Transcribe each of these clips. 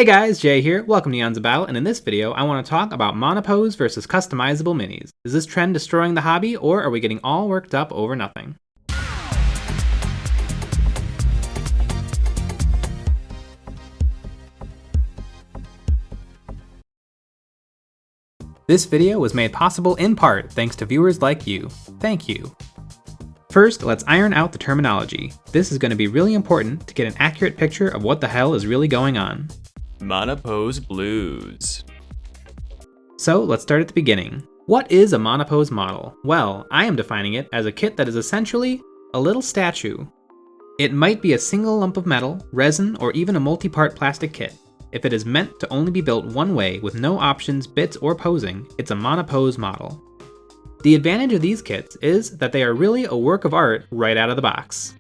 Hey guys, Jay here, welcome to EonsOfBattle, and in this video I want to talk about Monopose versus customizable minis. Is this trend destroying the hobby, or are we getting all worked up over nothing? This video was made possible in part thanks to viewers like you. Thank you. First, let's iron out the terminology. This is going to be really important to get an accurate picture of what the hell is really going on. Monopose Blues. So let's start at the beginning. What is a Monopose model? Well, I am defining it as a kit that is essentially a little statue. It might be a single lump of metal, resin, or even a multi-part plastic kit. If it is meant to only be built one way with no options, bits, or posing, it's a Monopose model. The advantage of these kits is that they are really a work of art right out of the box.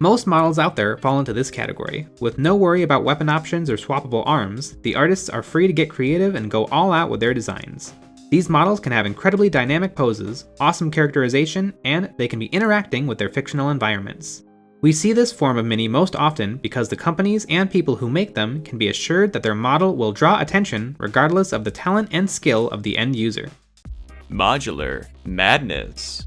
Most models out there fall into this category. With no worry about weapon options or swappable arms, the artists are free to get creative and go all out with their designs. These models can have incredibly dynamic poses, awesome characterization, and they can be interacting with their fictional environments. We see this form of mini most often because the companies and people who make them can be assured that their model will draw attention regardless of the talent and skill of the end user. Modular Madness.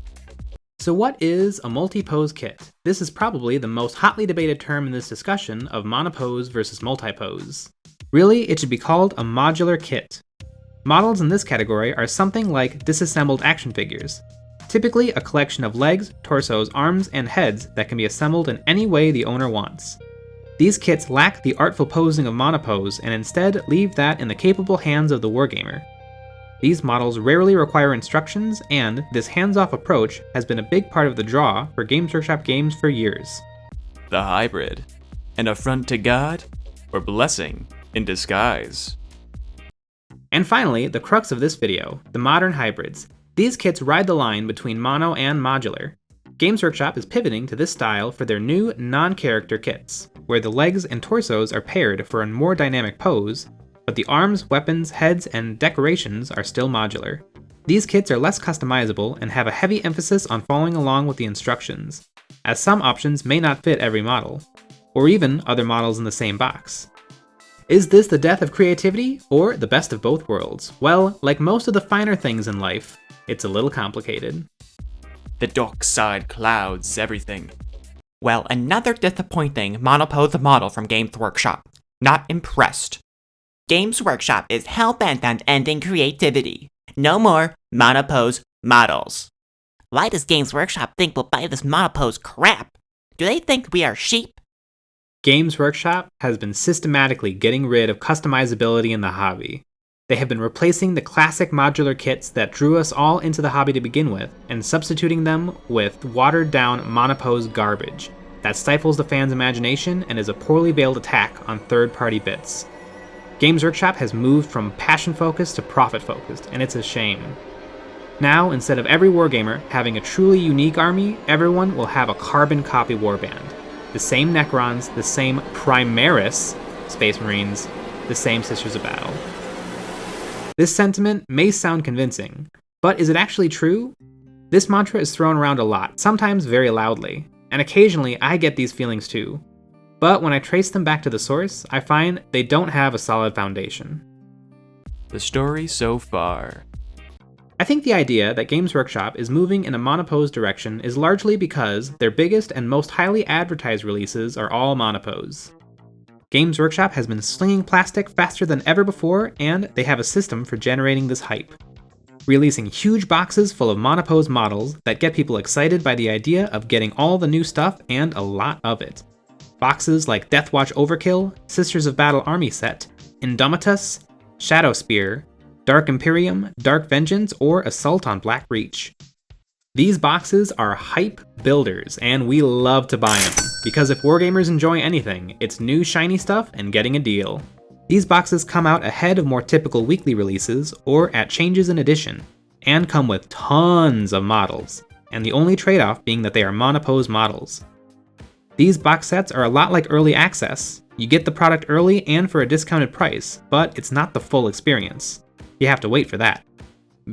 So what is a multi-pose kit? This is probably the most hotly debated term in this discussion of monopose versus multipose. Really, it should be called a modular kit. Models in this category are something like disassembled action figures. Typically a collection of legs, torsos, arms, and heads that can be assembled in any way the owner wants. These kits lack the artful posing of monopose and instead leave that in the capable hands of the wargamer. These models rarely require instructions, and this hands-off approach has been a big part of the draw for Games Workshop games for years. The Hybrid. An affront to God, or blessing in disguise. And finally, the crux of this video, the modern hybrids. These kits ride the line between mono and modular. Games Workshop is pivoting to this style for their new non-character kits, where the legs and torsos are paired for a more dynamic pose, but the arms, weapons, heads, and decorations are still modular. These kits are less customizable and have a heavy emphasis on following along with the instructions, as some options may not fit every model, or even other models in the same box. Is this the death of creativity, or the best of both worlds? Well, like most of the finer things in life, it's a little complicated. The dark side clouds everything. Well, another disappointing monopose model from Games Workshop. Not impressed. Games Workshop is hell-bent on ending creativity. No more monopose models. Why does Games Workshop think we'll buy this monopose crap? Do they think we are sheep? Games Workshop has been systematically getting rid of customizability in the hobby. They have been replacing the classic modular kits that drew us all into the hobby to begin with, and substituting them with watered-down monopose garbage that stifles the fan's imagination and is a poorly veiled attack on third-party bits. Games Workshop has moved from passion-focused to profit-focused, and it's a shame. Now, instead of every wargamer having a truly unique army, everyone will have a carbon copy warband. The same Necrons, the same Primaris Space Marines, the same Sisters of Battle. This sentiment may sound convincing, but is it actually true? This mantra is thrown around a lot, sometimes very loudly, and occasionally I get these feelings too. But when I trace them back to the source, I find they don't have a solid foundation. The story so far. I think the idea that Games Workshop is moving in a monopose direction is largely because their biggest and most highly advertised releases are all monopose. Games Workshop has been slinging plastic faster than ever before, and they have a system for generating this hype. Releasing huge boxes full of monopose models that get people excited by the idea of getting all the new stuff and a lot of it. Boxes like Deathwatch Overkill, Sisters of Battle Army Set, Indomitus, Shadow Spear, Dark Imperium, Dark Vengeance, or Assault on Black Reach. These boxes are hype builders, and we love to buy them, because if wargamers enjoy anything, it's new shiny stuff and getting a deal. These boxes come out ahead of more typical weekly releases, or at changes in edition, and come with tons of models, and the only trade-off being that they are monopose models. These box sets are a lot like early access. You get the product early and for a discounted price, but it's not the full experience. You have to wait for that.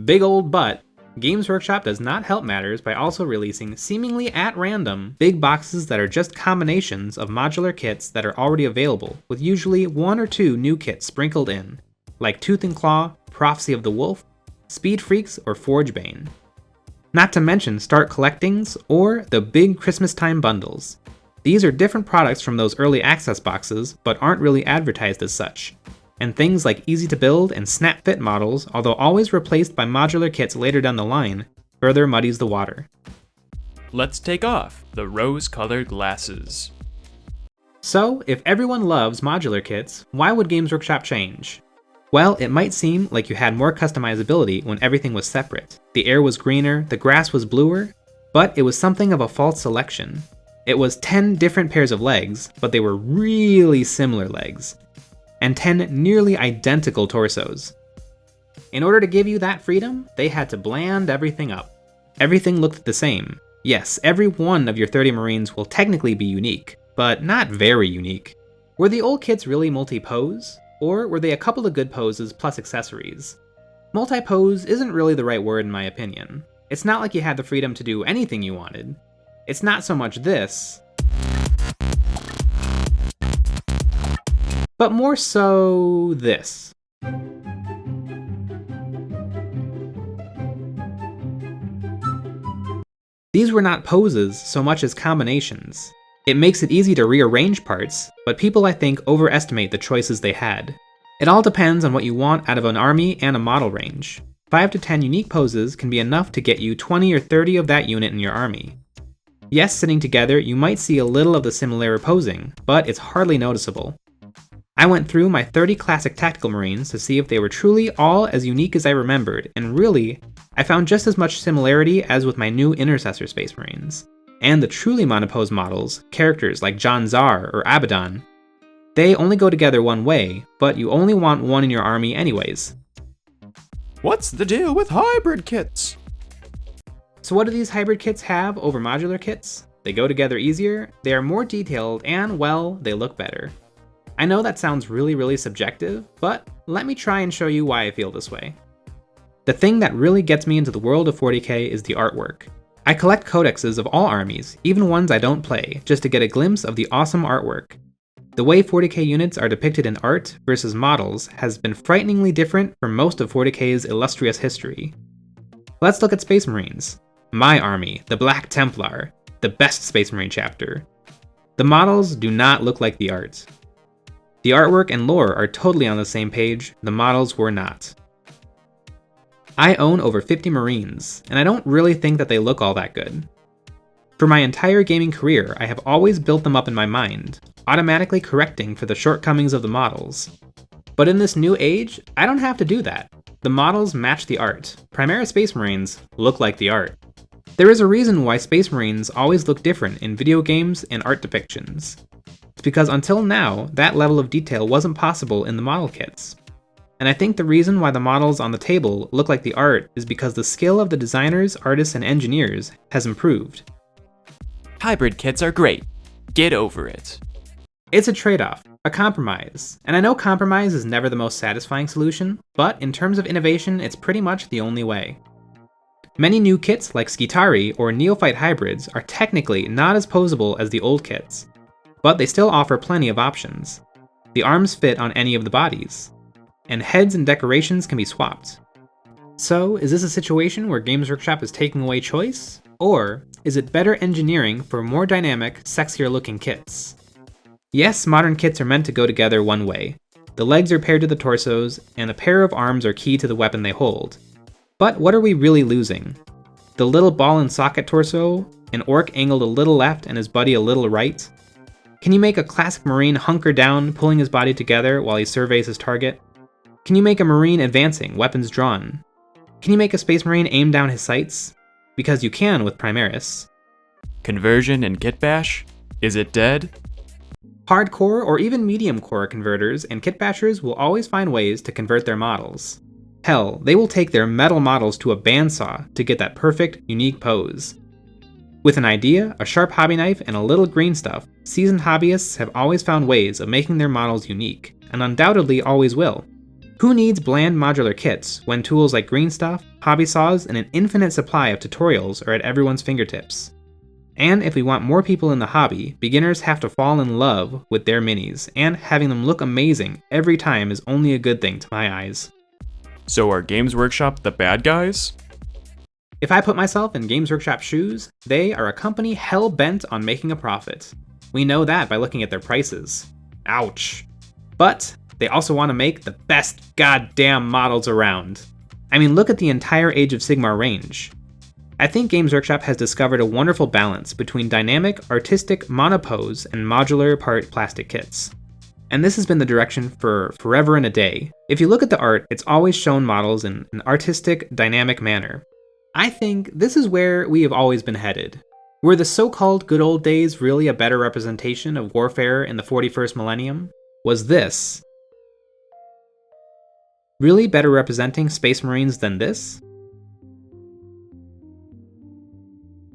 Big old but, Games Workshop does not help matters by also releasing, seemingly at random, big boxes that are just combinations of modular kits that are already available, with usually 1 or 2 new kits sprinkled in, like Tooth and Claw, Prophecy of the Wolf, Speed Freaks, or Forgebane. Not to mention Start Collectings or the big Christmas time bundles. These are different products from those early access boxes, but aren't really advertised as such. And things like easy to build and snap fit models, although always replaced by modular kits later down the line, further muddies the water. Let's take off the rose-colored glasses. So, if everyone loves modular kits, why would Games Workshop change? Well, it might seem like you had more customizability when everything was separate. The air was greener, the grass was bluer, but it was something of a false selection. It was 10 different pairs of legs, but they were really similar legs, and 10 nearly identical torsos. In order to give you that freedom, they had to bland everything up. Everything looked the same. Yes, every one of your 30 Marines will technically be unique, but not very unique. Were the old kits really multi-pose? Or were they a couple of good poses plus accessories? Multi-pose isn't really the right word in my opinion. It's not like you had the freedom to do anything you wanted. It's not so much this, but more so this. These were not poses so much as combinations. It makes it easy to rearrange parts, but people I think overestimate the choices they had. It all depends on what you want out of an army and a model range. 5 to 10 unique poses can be enough to get you 20 or 30 of that unit in your army. Yes, sitting together, you might see a little of the similar posing, but it's hardly noticeable. I went through my 30 classic tactical marines to see if they were truly all as unique as I remembered, and really, I found just as much similarity as with my new intercessor space marines. And the truly monopose models, characters like John Czar or Abaddon, they only go together one way, but you only want one in your army anyways. What's the deal with hybrid kits? So what do these hybrid kits have over modular kits? They go together easier, they are more detailed, and well, they look better. I know that sounds really subjective, but let me try and show you why I feel this way. The thing that really gets me into the world of 40k is the artwork. I collect codexes of all armies, even ones I don't play, just to get a glimpse of the awesome artwork. The way 40k units are depicted in art versus models has been frighteningly different for most of 40k's illustrious history. Let's look at Space Marines. My army, the Black Templar, the best Space Marine chapter. The models do not look like the art. The artwork and lore are totally on the same page, the models were not. I own over 50 Marines, and I don't really think that they look all that good. For my entire gaming career, I have always built them up in my mind, automatically correcting for the shortcomings of the models. But in this new age, I don't have to do that. The models match the art. Primaris Space Marines look like the art. There is a reason why Space Marines always look different in video games and art depictions. It's because until now, that level of detail wasn't possible in the model kits. And I think the reason why the models on the table look like the art is because the skill of the designers, artists, and engineers has improved. Hybrid kits are great. Get over it. It's a trade-off, a compromise, and I know compromise is never the most satisfying solution, but in terms of innovation, it's pretty much the only way. Many new kits like Skitari or Neophyte hybrids are technically not as posable as the old kits, but they still offer plenty of options. The arms fit on any of the bodies, and heads and decorations can be swapped. So, is this a situation where Games Workshop is taking away choice? Or is it better engineering for more dynamic, sexier looking kits? Yes, modern kits are meant to go together one way. The legs are paired to the torsos, and a pair of arms are key to the weapon they hold. But what are we really losing? The little ball and socket torso, an orc angled a little left and his buddy a little right? Can you make a classic Marine hunker down, pulling his body together while he surveys his target? Can you make a Marine advancing, weapons drawn? Can you make a Space Marine aim down his sights? Because you can with Primaris. Conversion in Kitbash? Is it dead? Hardcore or even medium core converters and kitbashers will always find ways to convert their models. Hell, they will take their metal models to a bandsaw to get that perfect, unique pose. With an idea, a sharp hobby knife, and a little green stuff, seasoned hobbyists have always found ways of making their models unique, and undoubtedly always will. Who needs bland modular kits when tools like green stuff, hobby saws, and an infinite supply of tutorials are at everyone's fingertips? And if we want more people in the hobby, beginners have to fall in love with their minis, and having them look amazing every time is only a good thing to my eyes. So are Games Workshop the bad guys? If I put myself in Games Workshop's shoes, they are a company hell-bent on making a profit. We know that by looking at their prices. Ouch. But they also want to make the best goddamn models around. I mean, look at the entire Age of Sigmar range. I think Games Workshop has discovered a wonderful balance between dynamic, artistic monopose and modular part plastic kits. And this has been the direction for forever and a day. If you look at the art, it's always shown models in an artistic, dynamic manner. I think this is where we have always been headed. Were the so-called good old days really a better representation of warfare in the 41st millennium? Was this really better representing Space Marines than this?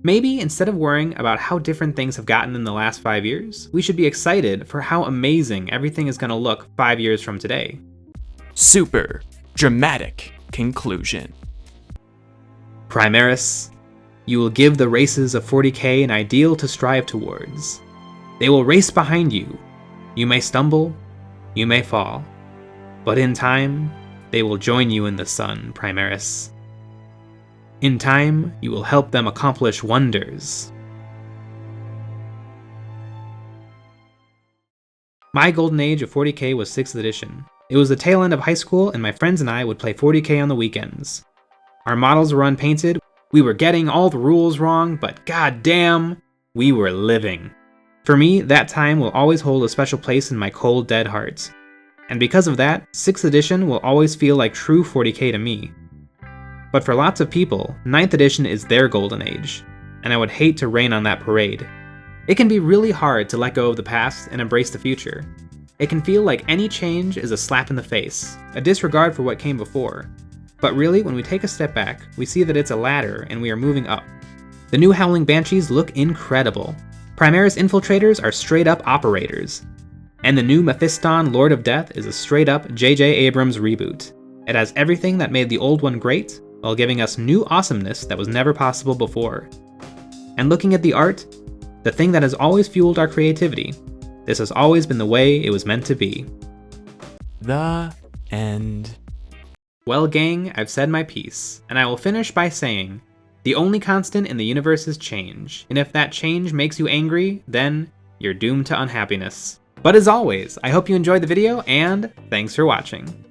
Maybe instead of worrying about how different things have gotten in the last 5 years, we should be excited for how amazing everything is going to look 5 years from today. Super dramatic conclusion. Primaris, you will give the races of 40k an ideal to strive towards. They will race behind you. You may stumble, you may fall, but in time, they will join you in the sun, Primaris. In time, you will help them accomplish wonders. My golden age of 40k was 6th edition. It was the tail end of high school, and my friends and I would play 40k on the weekends. Our models were unpainted, we were getting all the rules wrong, but goddamn, we were living. For me, that time will always hold a special place in my cold, dead heart. And because of that, 6th edition will always feel like true 40k to me. But for lots of people, 9th edition is their golden age, and I would hate to rain on that parade. It can be really hard to let go of the past and embrace the future. It can feel like any change is a slap in the face, a disregard for what came before. But really, when we take a step back, we see that it's a ladder and we are moving up. The new Howling Banshees look incredible. Primaris Infiltrators are straight up operators. And the new Mephiston Lord of Death is a straight up J.J. Abrams reboot. It has everything that made the old one great, while giving us new awesomeness that was never possible before. And looking at the art, the thing that has always fueled our creativity, this has always been the way it was meant to be. The end. Well, gang, I've said my piece, and I will finish by saying, the only constant in the universe is change, and if that change makes you angry, then you're doomed to unhappiness. But as always, I hope you enjoyed the video, and thanks for watching.